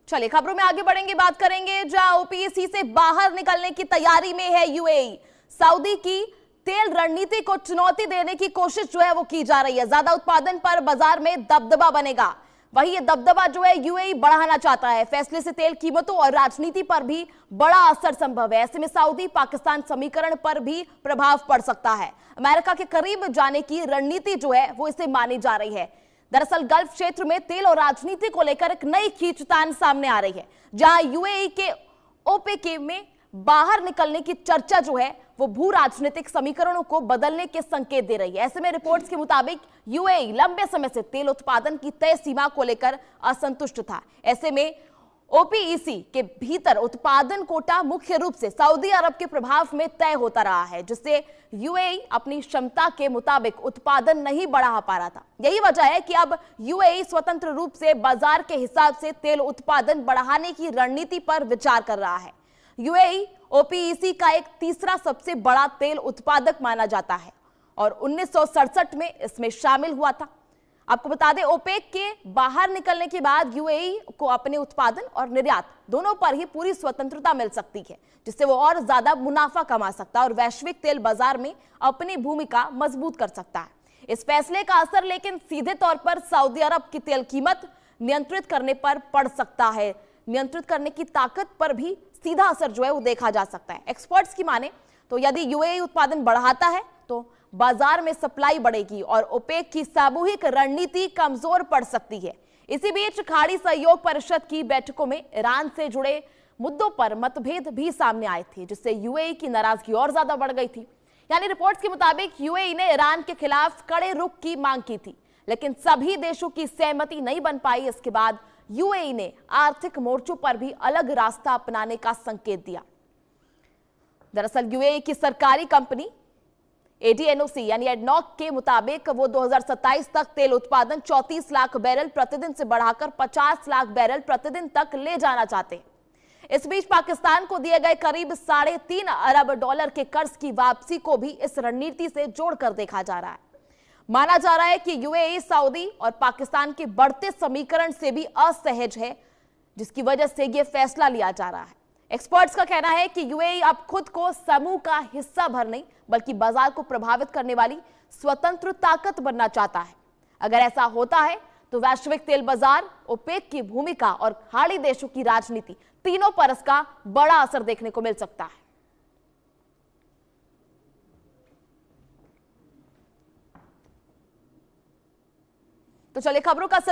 चलिए खबरों में आगे बढ़ेंगे, बात करेंगे जहां ओपीईसी से बाहर निकलने की तैयारी में है यूएई। सऊदी की तेल रणनीति को चुनौती देने की कोशिश जो है वो की जा रही है। ज्यादा उत्पादन पर बाजार में दबदबा बनेगा। वही ये दबदबा जो है यूएई बढ़ाना चाहता है। फैसले से तेल कीमतों और राजनीति पर भी बड़ा असर संभव है। ऐसे में सऊदी पाकिस्तान समीकरण पर भी प्रभाव पड़ सकता है। अमेरिका के करीब जाने की रणनीति जो है वो इसे मानी जा रही है। दरअसल गल्फ क्षेत्र में तेल और राजनीति को लेकर एक नई खींचतान सामने आ रही है, जहां यूएई के ओपेक में बाहर निकलने की चर्चा जो है वो भू राजनीतिक समीकरणों को बदलने के संकेत दे रही है। ऐसे में रिपोर्ट्स के मुताबिक यूएई लंबे समय से तेल उत्पादन की तय सीमा को लेकर असंतुष्ट था। ऐसे में ओपीईसी के भीतर उत्पादन कोटा मुख्य रूप से सऊदी अरब के प्रभाव में तय होता रहा है, जिससे यूएई अपनी क्षमता के मुताबिक उत्पादन नहीं बढ़ा पा रहा था। यही वजह है कि अब यूएई स्वतंत्र रूप से बाजार के हिसाब से तेल उत्पादन बढ़ाने की रणनीति पर विचार कर रहा है। यूएई ओपीईसी का एक तीसरा सबसे बड़ा तेल उत्पादक माना जाता है और 1967 में इसमें शामिल हुआ था। आपको बता दें, ओपेक के बाहर निकलने के बाद यूएई को अपने उत्पादन और निर्यात दोनों पर ही पूरी स्वतंत्रता मिल सकती है, जिससे वो और ज्यादा मुनाफा कमा सकता है और वैश्विक तेल बाजार में अपनी भूमिका मजबूत कर सकता है। इस फैसले का असर लेकिन सीधे तौर पर सऊदी अरब की तेल कीमत नियंत्रित करने पर पड़ सकता है। नियंत्रित करने की ताकत पर भी सीधा असर जो है वो देखा जा सकता है। एक्सपर्ट्स की माने तो यदि यूएई उत्पादन बढ़ाता है तो बाजार में सप्लाई बढ़ेगी और ओपेक की सामूहिक रणनीति कमजोर पड़ सकती है। इसी बीच खाड़ी सहयोग परिषद की बैठकों में ईरान से जुड़े मुद्दों पर मतभेद भी सामने आए थे, जिससे यूएई की नाराजगी और ज्यादा बढ़ गई थी। यानी रिपोर्ट्स के मुताबिक यूएई ने ईरान के खिलाफ कड़े रुख की मांग की थी, लेकिन सभी देशों की सहमति नहीं बन पाई। इसके बाद यूएई ने आर्थिक मोर्चों पर भी अलग रास्ता अपनाने का संकेत दिया। दरअसल यूएई की सरकारी कंपनी एडीएनओसी यानी एडनॉक के मुताबिक वो 2027 तक तेल उत्पादन 34 लाख बैरल प्रतिदिन से बढ़ाकर 50 लाख बैरल प्रतिदिन तक ले जाना चाहते हैं। इस बीच पाकिस्तान को दिए गए करीब $3.5 अरब के कर्ज की वापसी को भी इस रणनीति से जोड़कर देखा जा रहा है। माना जा रहा है कि यूएई सऊदी और पाकिस्तान के बढ़ते समीकरण से भी असहज है, जिसकी वजह से यह फैसला लिया जा रहा है। एक्सपर्ट्स का कहना है कि यूएई अब खुद को समूह का हिस्सा भर नहीं बल्कि बाजार को प्रभावित करने वाली स्वतंत्र ताकत बनना चाहता है। अगर ऐसा होता है तो वैश्विक तेल बाजार, ओपेक की भूमिका और खाड़ी देशों की राजनीति तीनों पर इसका बड़ा असर देखने को मिल सकता है। तो चलिए खबरों का